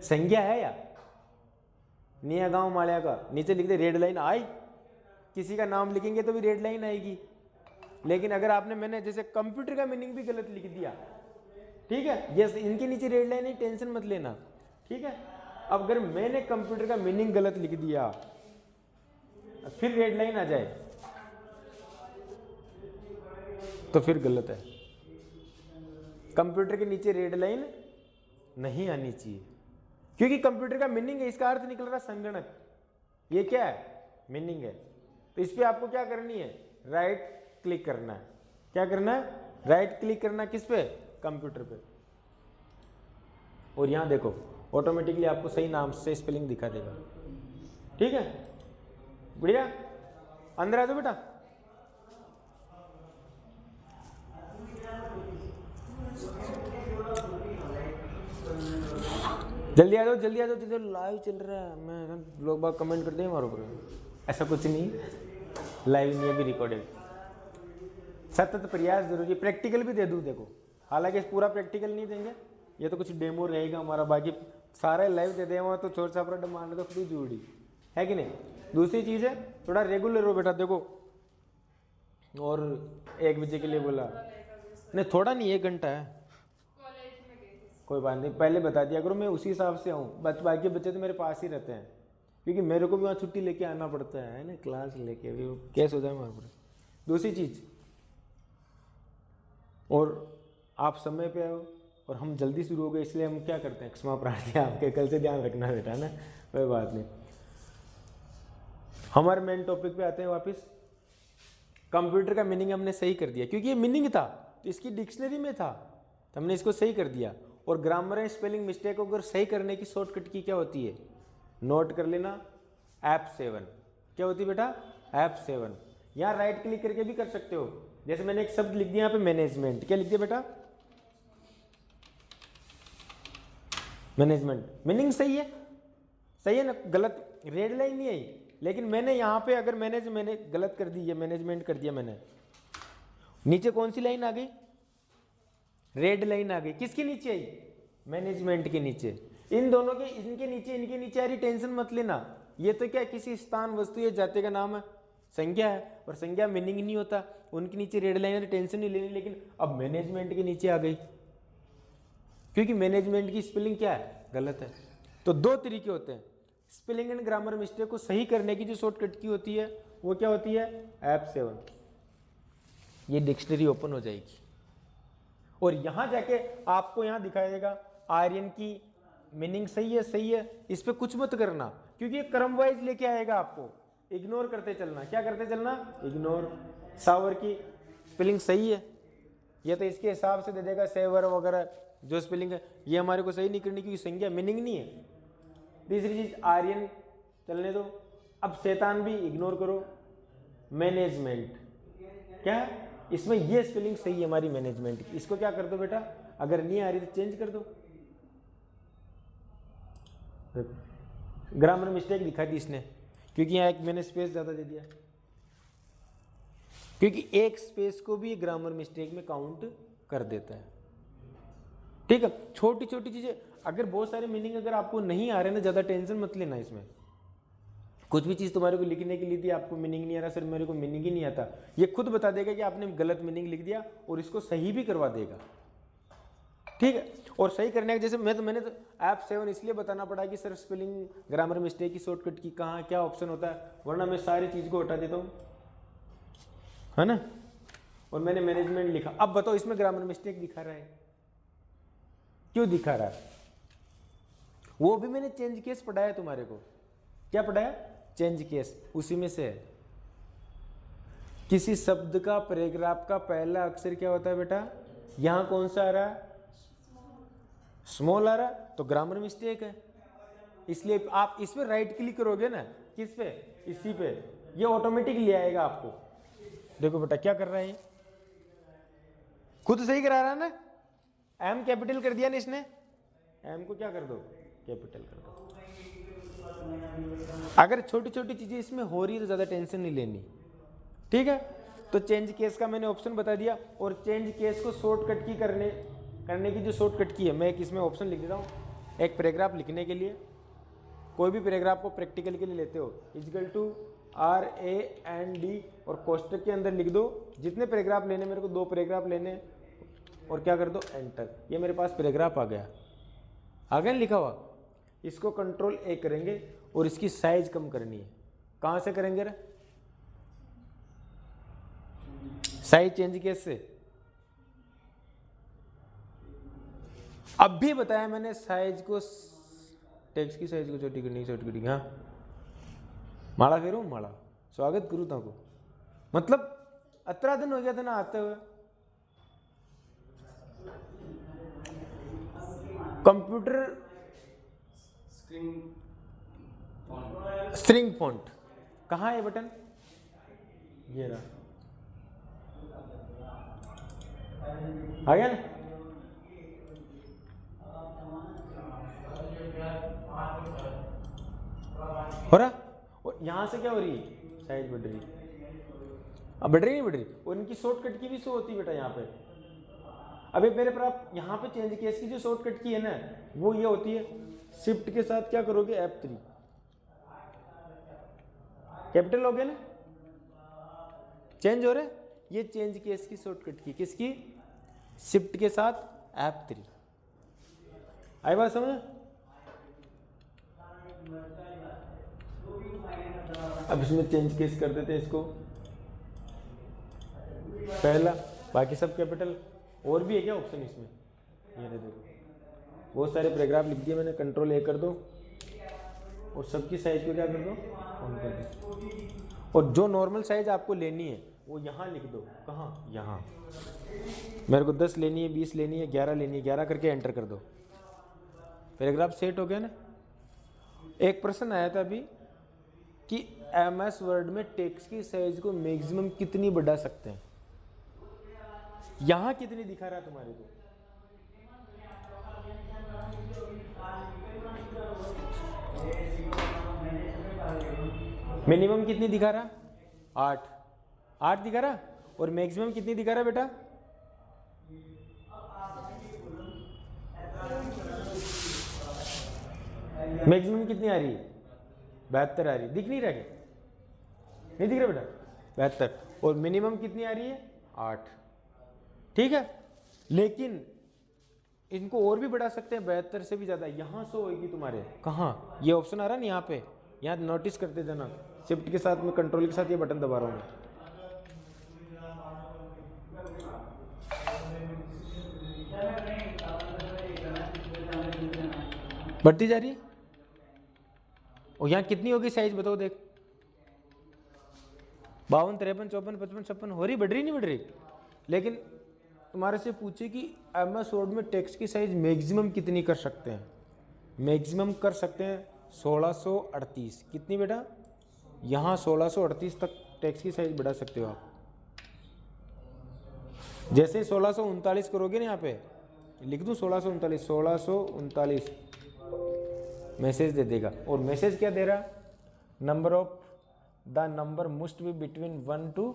संज्ञा है या निया गांव मालिया का नीचे लिख दे रेड लाइन आई, किसी का नाम लिखेंगे तो भी रेड लाइन आएगी। लेकिन अगर आपने, मैंने जैसे कंप्यूटर का मीनिंग भी गलत लिख दिया, ठीक है, ये इनके नीचे रेड लाइन है, टेंशन मत लेना, ठीक है। अब अगर मैंने कंप्यूटर का मीनिंग गलत लिख दिया फिर रेड लाइन आ जाए तो फिर गलत है। कंप्यूटर के नीचे रेड लाइन नहीं आनी चाहिए, क्योंकि कंप्यूटर का मीनिंग है, इसका अर्थ निकल रहा संगणक। ये क्या है? मीनिंग है। तो इस पे आपको क्या करनी है? राइट क्लिक करना है। क्या करना है? राइट क्लिक करना है। किस पे? कंप्यूटर पे। और यहां देखो ऑटोमेटिकली आपको सही नाम से स्पेलिंग दिखा देगा, ठीक है, बढ़िया। अंदर आ जाओ बेटा। जल्दी आ जाओ, जल्दी आ जाओ, जल्दी लाइव चल रहा है। मैं लोग बाग कमेंट करते हैं हमारे ऊपर, ऐसा कुछ नहीं, लाइव नहीं है, भी रिकॉर्डेड। सतत प्रयास जरूरी। प्रैक्टिकल भी दे दूं देखो, हालांकि पूरा प्रैक्टिकल नहीं देंगे, ये तो कुछ डेमो रहेगा हमारा, बाकी सारे लाइव दे देंगे तो छोर छापरा डिमांड तो खुद जोड़ी है कि नहीं। दूसरी चीज है थोड़ा रेगुलर हो बेटा, देखो और 1 बजे के लिए बोला नहीं, थोड़ा नहीं 1 घंटा है, कोई बात नहीं, पहले बता दिया करो, मैं उसी हिसाब से आऊँ। बाकी बच्चे तो मेरे पास ही रहते हैं, क्योंकि मेरे को भी वहाँ छुट्टी लेके आना पड़ता है ना, क्लास लेके, अभी कैसे हो जाए हमारे ऊपर। दूसरी चीज, और आप समय पे आओ और हम जल्दी शुरू हो गए, इसलिए हम क्या करते हैं, क्षमा प्रार्थी आपके, कल से ध्यान रखना बेटा ना, कोई बात नहीं। हमारे मेन टॉपिक पे आते हैं वापस। कंप्यूटर का मीनिंग हमने सही कर दिया, क्योंकि ये मीनिंग था तो इसकी डिक्शनरी में था, तो हमने इसको सही कर दिया। और ग्रामर एंड स्पेलिंग मिस्टेक को अगर सही करने की शॉर्टकट की क्या होती है, नोट कर लेना, F7। क्या होती है बेटा? F7। यहाँ राइट क्लिक करके भी कर सकते हो, जैसे मैंने एक शब्द लिख दिया यहाँ पे मैनेजमेंट, क्या लिख दिया बेटा? मैनेजमेंट। मीनिंग सही है, सही है ना, गलत रेड लाइन नहीं आई, लेकिन मैंने यहाँ पे अगर मैंने गलत कर दी, ये मैनेजमेंट कर दिया मैंने, नीचे कौन सी लाइन आ गई? रेड लाइन आ गई। किसके नीचे आई? मैनेजमेंट के नीचे। इन दोनों के, इनके नीचे आ रही, टेंशन मत लेना। ये तो क्या, किसी स्थान, वस्तु या जाति का नाम है, संज्ञा है, और संज्ञा मीनिंग नहीं होता, उनके नीचे रेड लाइन है, टेंशन नहीं लेनी। लेकिन अब मैनेजमेंट के नीचे आ गई, क्योंकि मैनेजमेंट की स्पेलिंग क्या है? गलत है। तो 2 तरीके होते हैं स्पेलिंग एंड ग्रामर मिस्टेक को सही करने की। जो शॉर्टकट की होती है वो क्या होती है? F7। ये डिक्शनरी ओपन हो जाएगी और यहां जाके आपको यहां दिखाएगा आर्यन की मीनिंग सही है, सही है, इस पे कुछ मत करना, क्योंकि ये क्रम वाइज लेके आएगा आपको। इग्नोर करते चलना। क्या करते चलना? इग्नोर। सावर की स्पेलिंग सही है, ये तो इसके हिसाब से दे देगा, सेवर वगैरह जो स्पेलिंग है, ये हमारे को सही नहीं करनी, क्योंकि संज्ञा मीनिंग नहीं है। तीसरी चीज, आर्यन चलने दो। अब शैतान भी इग्नोर करो। मैनेजमेंट क्या है? इसमें ये स्पेलिंग सही है हमारी मैनेजमेंट की, इसको क्या कर दो बेटा, अगर नहीं आ रही तो चेंज कर दो। ग्रामर मिस्टेक दिखा दी इसने, क्योंकि यहाँ एक मैंने स्पेस ज्यादा दे दिया, क्योंकि एक स्पेस को भी ग्रामर मिस्टेक में काउंट कर देता है, ठीक है। छोटी छोटी चीजें, अगर बहुत सारे मीनिंग अगर आपको नहीं आ रहे ना, ज्यादा टेंशन मत लेना इसमें। कुछ भी चीज तुम्हारे को लिखने के लिए थी, आपको मीनिंग नहीं आ रहा, सर मेरे को मीनिंग ही नहीं आता, ये खुद बता देगा कि आपने गलत मीनिंग लिख दिया और इसको सही भी करवा देगा। ठीक है। और सही करने का जैसे मैंने तो ऐप 7 इसलिए बताना पड़ा कि सर स्पेलिंग ग्रामर मिस्टेक की शॉर्टकट की कहाँ क्या ऑप्शन होता है, वरना मैं सारी चीज़ को हटा देता हूँ, है ना। और मैंने मैनेजमेंट लिखा। अब बताओ इसमें ग्रामर मिस्टेक दिखा रहा है, क्यों दिखा रहा है? वो भी मैंने चेंज केस पढ़ाया तुम्हारे को। क्या पढ़ाया? Change case. उसी में से है। किसी शब्द का पैराग्राफ का पहला अक्षर क्या होता है बेटा? यहां कौन सा आ रहा है? स्मॉल आ रहा है, तो ग्रामर मिस्टेक है। इसलिए आप इस पे राइट क्लिक करोगे ना, किस पे? इसी पे, ये ऑटोमेटिक ले आएगा आपको। देखो बेटा क्या कर रहा है ये, खुद सही करा रहा है ना। एम कैपिटल कर दिया ना इसने, एम को क्या कर दो? कैपिटल कर दो। अगर छोटी छोटी चीजें इसमें हो रही है तो ज्यादा टेंशन नहीं लेनी, ठीक है। तो चेंज केस का मैंने ऑप्शन बता दिया। और चेंज केस को शॉर्टकट की करने की जो शॉर्टकट की है, मैं एक इसमें ऑप्शन लिख देता हूँ। एक पैराग्राफ लिखने के लिए, कोई भी पैराग्राफ को प्रैक्टिकल के लिए लेते हो, इक्वल टू RAND और कोष्टक के अंदर लिख दो जितने पैराग्राफ लेने, मेरे को 2 पैराग्राफ लेने, और क्या कर दो? एंटर। ये मेरे पास पैराग्राफ आ गया ना लिखा हुआ। इसको कंट्रोल A करेंगे और इसकी साइज कम करनी है। कहां से करेंगे रे? साइज चेंज केस से। अब भी बताया मैंने साइज को, टेक्स्ट की साइज को छोटी करनी, छोटी करनी। हाँ, माड़ा फेरू माड़ा स्वागत करूँ ताको, मतलब 18 दिन हो गया था ना आते हुए। कंप्यूटर स्ट्रिंग फॉन्ट कहाँ है बटन? ये रहा, आ गया ना। हो रहा। और यहां से क्या हो रही है? साइज बढ़ रही। अब बढ़ रही नहीं बढ़ रही? और इनकी शॉर्टकट की भी शो होती है बेटा यहाँ पे। अभी मेरे पर आप यहाँ पे चेंज केस की जो शॉर्टकट की है ना, वो ये होती है, शिफ्ट के साथ क्या करोगे? F3। कैपिटल हो गया ना, चेंज हो रहा है। ये चेंज केस की शॉर्टकट की, किसकी? शिफ्ट के साथ F3। आई बात समझ? अब इसमें चेंज केस कर देते हैं इसको पहला, बाकी सब कैपिटल। और भी है क्या ऑप्शन इसमें? ये देखो, बहुत सारे पैराग्राफ लिख दिए मैंने, कंट्रोल A कर दो और सबकी साइज को क्या कर दो? ऑन कर दो। और जो नॉर्मल साइज आपको लेनी है वो यहाँ लिख दो। कहाँ? यहाँ। मेरे को 10 लेनी है, 20 लेनी है, 11 लेनी है, 11 करके एंटर कर दो। पैराग्राफ सेट हो गया ना। एक प्रश्न आया था अभी कि MS वर्ड में टेक्स्ट की साइज को मैक्सिमम कितनी बढ़ा सकते हैं? यहां कितनी दिखा रहा है तुम्हारे को? मिनिमम कितनी दिखा रहा? 8 दिखा रहा। और मैक्सिमम कितनी दिखा रहा बेटा? मैक्सिमम कितनी आ रही है? 72 आ रही है। दिख नहीं रहा क्या? नहीं दिख रहा बेटा? 72। और मिनिमम कितनी आ रही है? 8। ठीक है, लेकिन इनको और भी बढ़ा सकते हैं, 72 से भी ज्यादा। यहां से होगी तुम्हारे, कहाँ? ये ऑप्शन आ रहा है ना यहाँ पे, यहाँ नोटिस करते जाना। शिफ्ट के साथ में, कंट्रोल के साथ ये बटन दबा रहा हूँ मैं। बढ़ती जा रही है। और यहाँ कितनी होगी साइज बताओ? देख, 52, 53, 54, 55, 56 हो रही। बढ़ रही नहीं बढ़ रही? लेकिन तुम्हारे से पूछे कि MS वर्ड में टेक्स्ट की साइज मैक्सिमम कितनी कर सकते हैं? मैक्सिमम कर सकते हैं 1638। कितनी बेटा? यहाँ 1638 तक टेक्स्ट की साइज बढ़ा सकते हो आप। जैसे 1639 करोगे ना, यहाँ पे लिख दूँ 1639 मैसेज दे देगा। और मैसेज क्या दे रहा? Number of the number must be between 1 to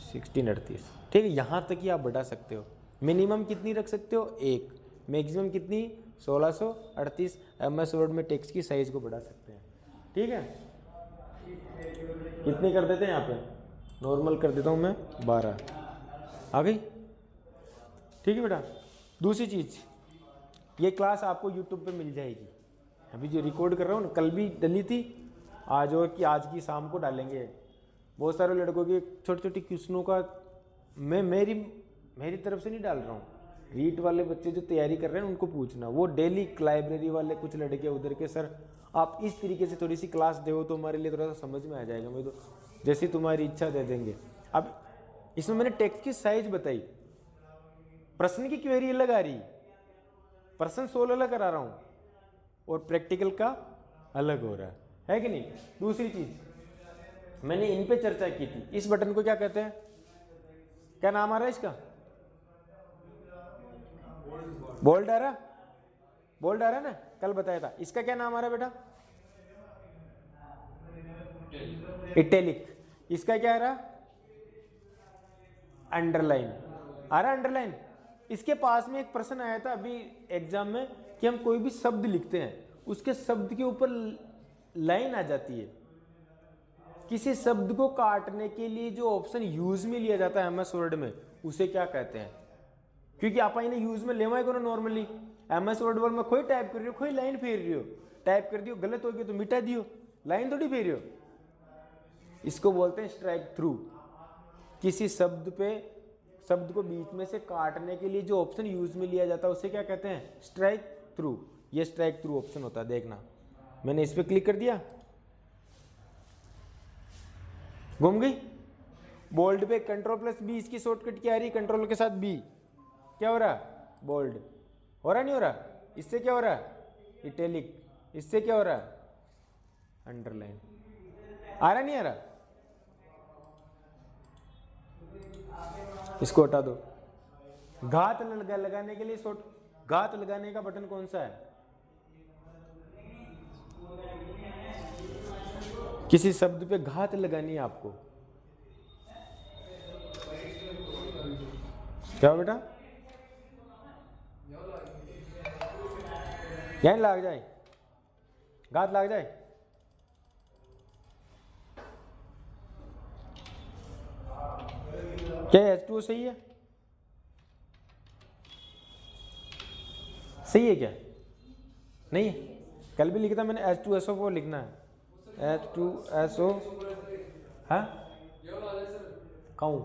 1638। ठीक है, यहाँ तक ही आप बढ़ा सकते हो। मिनिमम कितनी रख सकते हो? 1। मैक्सिमम कितनी? 1638। MS वर्ड में टेक्स्ट की साइज को बढ़ा सकते हैं। ठीक है, कितनी कर देते हैं यहाँ पे? नॉर्मल कर देता हूँ मैं 12। आ गई? ठीक है बेटा। दूसरी चीज़, ये क्लास आपको यूट्यूब पे मिल जाएगी। अभी जो रिकॉर्ड कर रहा हूँ ना, कल भी डली थी, आज और कि आज की शाम को डालेंगे। बहुत सारे लड़कों के छोटे छोटे क्वेश्चनों का मैं मेरी तरफ से नहीं डाल रहा हूँ, रीट वाले बच्चे जो तैयारी कर रहे हैं उनको पूछना। वो डेली लाइब्रेरी वाले कुछ लड़के उधर के, सर आप इस तरीके से थोड़ी सी क्लास दो तो हमारे लिए थोड़ा सा समझ में आ जाएगा। मैं तो जैसी तुम्हारी इच्छा दे देंगे। अब इसमें मैंने टेक्स्ट की साइज बताई, प्रश्न की क्वेरी अलग आ रही, प्रश्न सोल्व अलग करा रहा हूँ, और प्रैक्टिकल का अलग हो रहा है कि नहीं। दूसरी चीज मैंने इन पे चर्चा की थी, इस बटन को क्या कहते हैं, क्या नाम आ रहा है इसका, बोल्ड आ रहा, बोल्ड आ रहा ना, कल बताया था। इसका क्या नाम आ रहा है बेटा, इटैलिक। इसका क्या आ रहा, अंडरलाइन आ रहा, अंडरलाइन। इसके पास में एक प्रश्न आया था अभी एग्जाम में कि हम कोई भी शब्द लिखते हैं, उसके शब्द के ऊपर लाइन आ जाती है। किसी शब्द को काटने के लिए जो ऑप्शन यूज में लिया जाता है एमएस वर्ड में, उसे क्या कहते हैं। क्योंकि आप इन्हें यूज में लेवा करो नॉर्मली, एमएस वर्ड में कोई टाइप कर रही हो, कोई लाइन फेर रही हो, टाइप कर दियो, गलत हो गया तो मिटा दियो, लाइन थोड़ी फेर रही हो। इसको बोलते हैं स्ट्राइक थ्रू। किसी शब्द को बीच में से काटने के लिए जो ऑप्शन यूज में लिया जाता है उसे क्या कहते हैं, स्ट्राइक थ्रू। ये स्ट्राइक थ्रू ऑप्शन होता है, देखना। मैंने इस पे क्लिक कर दिया, घूम गई। बोल्ड पे Ctrl+B, इसकी शॉर्टकट क्या आ रही, कंट्रोल के साथ बी, क्या हो रहा, बोल्ड हो रहा, नहीं हो रहा। इससे क्या हो रहा, इटैलिक। इससे क्या हो रहा, अंडरलाइन। आ रहा नहीं आ रहा, इसको हटा दो। घात लगाने के लिए घात लगाने का बटन कौन सा है, किसी शब्द पे घात लगानी है आपको, क्या बेटा, यहीं लग जाए, घात लग जाए। क्या H2O सही है, सही है क्या, नहीं है। कल भी लिखा था मैंने H2SO4 लिखना है, H2SO, हाँ कहूँ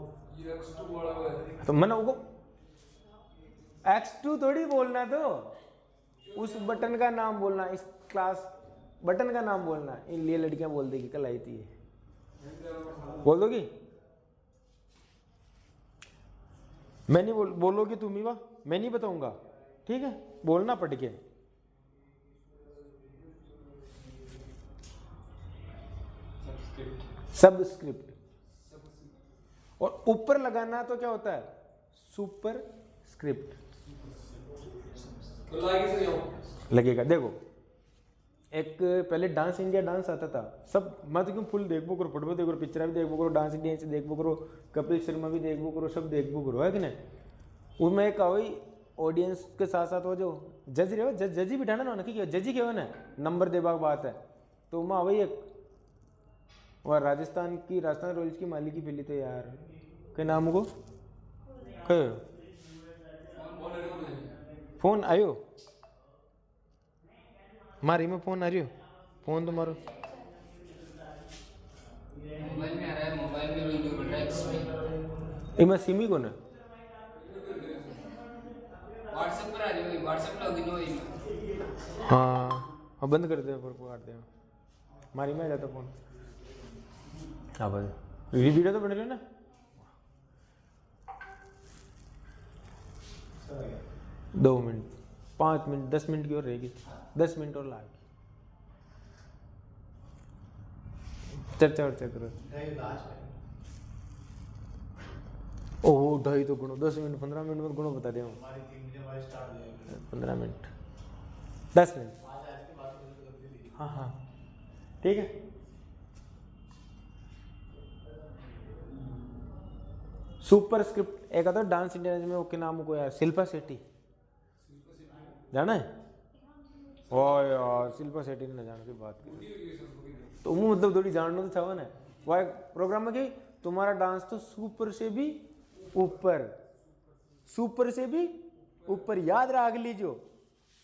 तो मैंने वो X2 थोड़ी बोलना, तो उस बटन का नाम बोलना, इस क्लास बटन का नाम बोलना। इन लिए लड़कियां बोल देगी, कल आई थी, बोल दोगी, मैं नहीं बोलोगी तुम ही, वाह मैं नहीं बताऊंगा, ठीक है, बोलना पढ़ के। सबस्क्रिप्ट, और ऊपर लगाना तो क्या होता है, सुपर स्क्रिप्ट लगेगा। देखो एक पहले डांस इंडिया डांस आता था, सब मत क्यों फुल देखबो करो, पढ़बो देखो, पिक्चर भी देखबो करो, डांस इंडिया से देखबो करो, कपिल शर्मा भी देखबो करो, सब देखबो करो, है कि नहीं। उसमें एक वही ऑडियंस के साथ साथ वो जो जज रहे हो, जज ही बिठाना ना, कि जज ही कहो ना, नंबर देवा बात है। तो वहाँ वही एक वह राजस्थान रॉयल्स की मालिक की फिली तो यार, क्या नाम को फोन आयो, मारी में फोन आ रही हो, फोन तो मारो, मोबाइल में आ रहा है, मोबाइल में वीडियो बन रहा है, इसमें इमा सिमी को ना व्हाट्सएप पर आ रही होगी, व्हाट्सएप लॉगिन होगी। हाँ अब बंद कर दे, पर काट दे, मारी में आ जाता फोन। हाँ भाई वीडियो तो बन रही है ना, 2 मिनट 5 मिनट 10 मिनट की और रहेगी, 10 मिनट और लाएगी, चर्चा करो। ओह ढाई तो गुणो, 10 मिनट 15 मिनट में गुणो बता दे, 15 मिनट 10 मिनट, हाँ हाँ ठीक है। सुपर स्क्रिप्ट एक आता डांस इंडिया में, ओके नाम को यार, शिल्पा शेट्टी जाना है, ओ यार शिल्पा शेट्टी ने जाने की बात की तो मुँह मतलब थोड़ी जानना तो चाहो ना। वह प्रोग्राम में कि तुम्हारा डांस तो सुपर से भी ऊपर, सुपर से भी ऊपर याद रख लीजिए,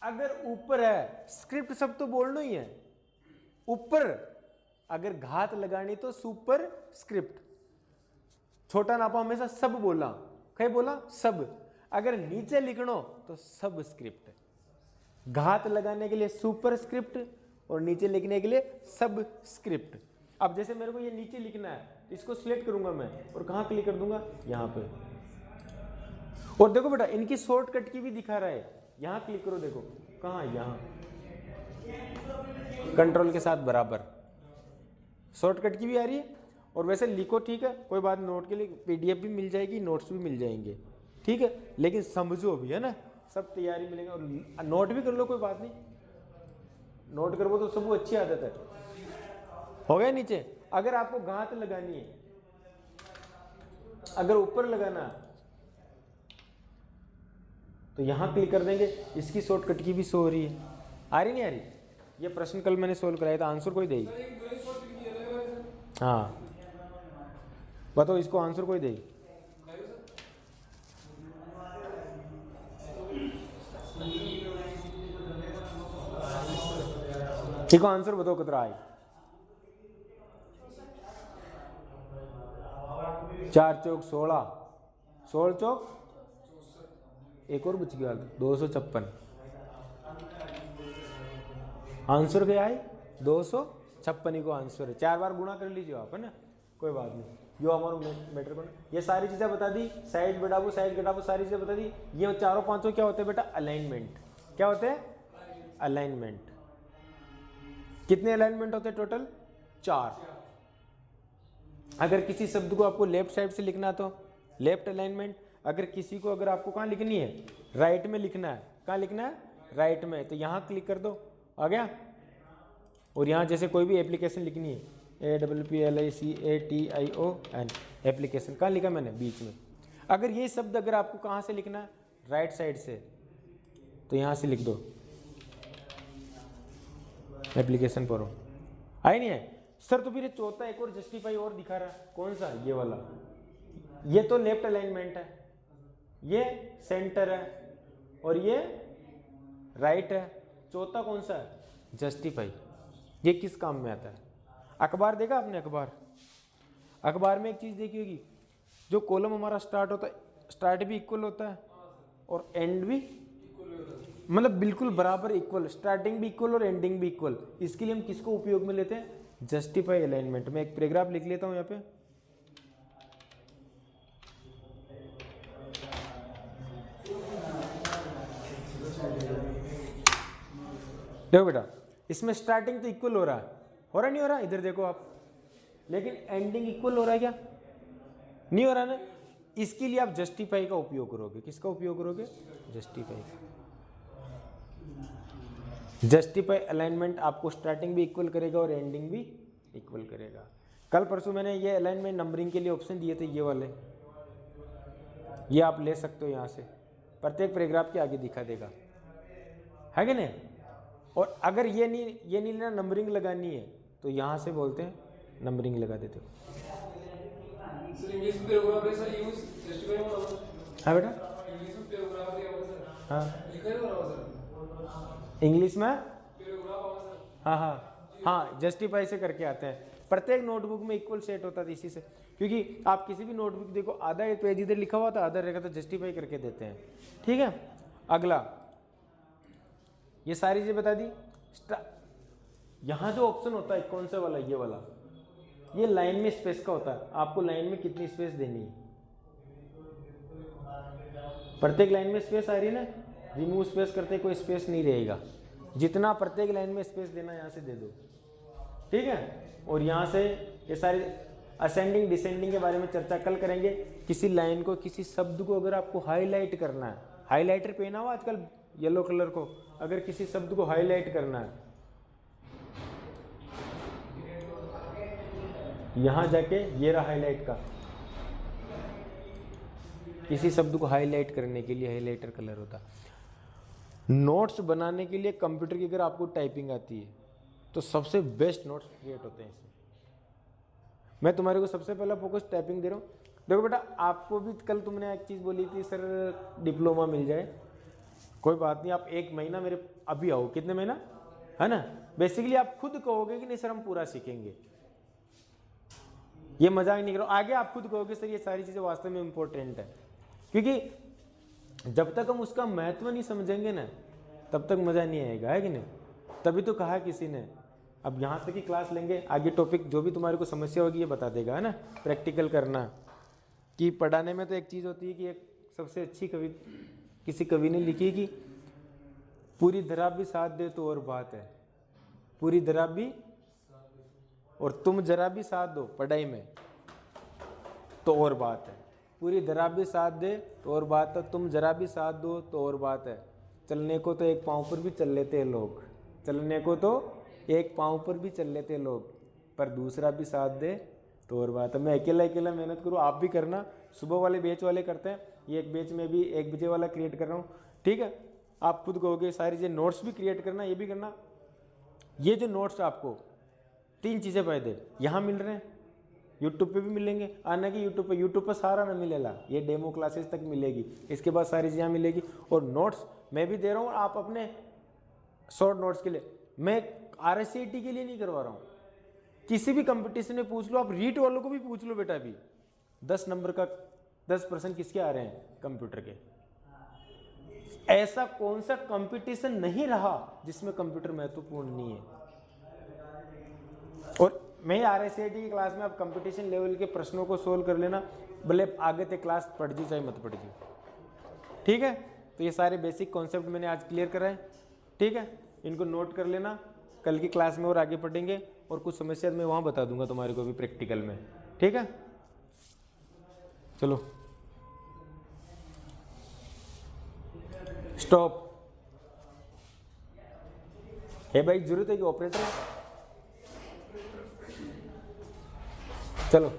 अगर ऊपर है स्क्रिप्ट सब तो बोलना ही है। ऊपर अगर घात लगानी तो सुपर स्क्रिप्ट, छोटा नापा हमेशा सब बोला, कहीं बोला सब। अगर नीचे लिखनो तो सब स्क्रिप्ट। घात लगाने के लिए सुपर स्क्रिप्ट और नीचे लिखने के लिए सब स्क्रिप्ट। अब जैसे मेरे को ये नीचे लिखना है, इसको सिलेक्ट करूंगा मैं और कहां क्लिक कर दूंगा, यहां पे। और देखो बेटा इनकी शॉर्टकट की भी दिखा रहा है, यहां क्लिक करो, देखो कहां, यहां कंट्रोल के साथ बराबर शॉर्टकट की भी आ रही है। और वैसे लिखो ठीक है, कोई बात, नोट के लिए पीडीएफ भी मिल जाएगी, नोट्स भी मिल जाएंगे, ठीक है, लेकिन समझो भी, है ना, सब तैयारी मिलेगा। और नोट भी कर लो, कोई बात नहीं, नोट करो तो सब अच्छी आदत है। हो गया नीचे। अगर आपको घात लगानी है, अगर ऊपर लगाना तो यहां क्लिक कर देंगे, इसकी शॉर्टकट की भी शो हो रही है। आ रही नहीं आ रही? ये प्रश्न कल मैंने सोल्व कराया था, आंसर कोई देगी? हाँ बताओ, इसको आंसर कोई देगी? देखो आंसर बताओ कितना आई। 4 चौक 16, 16 चौक एक और बच गया, 256। आंसर क्या है? 256 को आंसर है। 4 बार गुणा कर लीजिए आप, है ना, कोई बात नहीं। यो हमारा मैटर को, ये सारी चीजें बता दी, साइड बढ़ाओ साइड घटाओ, सारी चीजें बता दी। ये चारों पांचों क्या होते हैं बेटा? अलाइनमेंट। क्या होते हैं? अलाइनमेंट। कितने अलाइनमेंट होते हैं टोटल? 4। अगर किसी शब्द को आपको लेफ्ट साइड से लिखना तो लेफ्ट अलाइनमेंट, अगर किसी को अगर आपको कहाँ लिखनी है? राइट में लिखना है। कहाँ लिखना है? राइट में, तो यहाँ क्लिक कर दो, आ गया। और यहाँ जैसे कोई भी एप्लीकेशन लिखनी है, APPLICATION एप्लीकेशन, कहाँ लिखा मैंने? बीच में। अगर ये शब्द अगर आपको कहाँ से लिखना है? राइट साइड से, तो यहाँ से लिख दो एप्लीकेशन पर। आई नहीं है सर? तो फिर ये चौथा एक और जस्टिफाई और दिखा रहा है, कौन सा? ये वाला। ये तो लेफ्ट अलाइनमेंट है, ये सेंटर है और ये राइट है। चौथा कौन सा है? जस्टिफाई। ये किस काम में आता है? अखबार देखा आपने? अखबार में एक चीज देखी होगी, जो कॉलम हमारा स्टार्ट होता है, स्टार्ट भी इक्वल होता है और एंड भी, मतलब बिल्कुल बराबर इक्वल, स्टार्टिंग भी इक्वल और एंडिंग भी इक्वल। इसके लिए हम किसको उपयोग में लेते हैं? Justify alignment. में एक पैराग्राफ लिख लेता हूं यहाँ पे। देखो बेटा, इसमें स्टार्टिंग तो इक्वल हो रहा है, नहीं हो रहा? इधर देखो आप, लेकिन एंडिंग इक्वल हो रहा है क्या? नहीं हो रहा ना। इसके लिए आप जस्टिफाई का उपयोग करोगे। किसका उपयोग करोगे? जस्टिफाई का। जस्टिफाई अलाइनमेंट आपको स्टार्टिंग भी इक्वल करेगा और एंडिंग भी इक्वल करेगा। कल परसों मैंने ये अलाइनमेंट नंबरिंग के लिए ऑप्शन दिए थे, ये वाले, ये आप ले सकते हो यहाँ से, प्रत्येक पैराग्राफ के आगे दिखा देगा, है कि नहीं? और अगर ये नहीं लेना, नंबरिंग लगानी है, तो यहाँ से बोलते हैं नंबरिंग लगा देते हो। हाँ बेटा, हाँ इंग्लिश में, हाँ जस्टिफाई से करके आते हैं। प्रत्येक नोटबुक में इक्वल सेट होता था इसी से, क्योंकि आप किसी भी नोटबुक देखो, आधा पेज इधर लिखा हुआ था, आधा रहेगा, तो जस्टिफाई करके देते हैं, ठीक है। अगला, ये सारी चीजें बता दी। यहां जो ऑप्शन होता है कौन सा वाला? ये वाला, ये लाइन में स्पेस का होता है। आपको लाइन में कितनी स्पेस देनी है? प्रत्येक लाइन में स्पेस आ रही है ना, रिमूव स्पेस करते कोई स्पेस नहीं रहेगा। जितना प्रत्येक लाइन में स्पेस देना यहां से दे दो, ठीक है। और यहां से ये सारे असेंडिंग डिसेंडिंग के बारे में चर्चा कल करेंगे। किसी लाइन को, किसी शब्द को अगर आपको हाईलाइट करना है, हाईलाइटर पहना हुआ आजकल येलो कलर को, अगर किसी शब्द को हाईलाइट करना है, यहां जाके ये रहा हाईलाइट का, किसी शब्द को हाईलाइट करने के लिए हाईलाइटर कलर होता। नोट्स बनाने के लिए कंप्यूटर की अगर आपको टाइपिंग आती है तो सबसे बेस्ट नोट्स क्रिएट होते हैं इसमें। मैं तुम्हारे को सबसे पहला फोकस टाइपिंग दे रहा हूँ। देखो बेटा, आपको भी कल तुमने एक चीज़ बोली थी, सर डिप्लोमा मिल जाए, कोई बात नहीं, आप 1 महीना मेरे अभी आओ, कितने महीना है ना, बेसिकली आप खुद कहोगे कि नहीं सर हम पूरा सीखेंगे, ये मजाक नहीं करो, आगे आप खुद कहोगे सर ये सारी चीज़ें वास्तव में इम्पोर्टेंट है, क्योंकि जब तक हम उसका महत्व नहीं समझेंगे ना तब तक मज़ा नहीं आएगा, है कि नहीं। तभी तो कहा किसी ने, अब यहाँ तक ही क्लास लेंगे, आगे टॉपिक जो भी तुम्हारे को समस्या होगी ये बता देगा, है ना। प्रैक्टिकल करना कि पढ़ाने में तो एक चीज़ होती है कि एक सबसे अच्छी कवि किसी कवि ने लिखी कि पूरी धरा भी साथ दे तो और बात है, पूरी धरा भी, और तुम जरा भी साथ दो पढ़ाई में तो और बात है, पूरी धरा भी साथ दे तो और बात है, तुम जरा भी साथ दो तो और बात है, चलने को तो एक पाँव पर भी चल लेते हैं लोग, चलने को तो एक पाँव पर भी चल लेते लोग, पर दूसरा भी साथ दे तो और बात है। मैं अकेला अकेला मेहनत करूँ, आप भी करना, सुबह वाले बैच वाले करते हैं, ये एक बैच में भी 1 बजे वाला क्रिएट कर रहा हूँ, ठीक है। आप खुद कहोगे सारी चीज़ें, नोट्स भी क्रिएट करना, ये भी करना। ये जो नोट्स आपको 3 चीज़ें फायदे यहाँ मिल रहे हैं, यूट्यूब पे भी मिलेंगे, आना कि यूट्यूब पे सारा ना मिलेगा, ये डेमो क्लासेस तक मिलेगी, इसके बाद सारी चीज़ें मिलेगी, और नोट्स मैं भी दे रहा हूँ, आप अपने शॉर्ट नोट्स के लिए, मैं RSCT के लिए नहीं करवा रहा हूँ, किसी भी कंपटीशन में पूछ लो, आप रीट वालों को भी पूछ लो बेटा, अभी 10 नंबर का 10% किसके आ रहे हैं, कंप्यूटर के। ऐसा कौन सा कंपटीशन नहीं रहा जिसमें कंप्यूटर महत्वपूर्ण नहीं है। और मैं RSCT की क्लास में आप कंपटीशन लेवल के प्रश्नों को सोल्व कर लेना, भले आगे तक क्लास पढ़ जी चाहे मत पढ़ जी, ठीक है। तो ये सारे बेसिक कॉन्सेप्ट मैंने आज क्लियर कराए, ठीक है, इनको नोट कर लेना, कल की क्लास में और आगे पढ़ेंगे, और कुछ समस्या मैं वहाँ बता दूंगा तुम्हारे को भी प्रैक्टिकल में, ठीक है। चलो स्टॉप। है भाई, जरूरत है कि ऑपरेटर, चलो।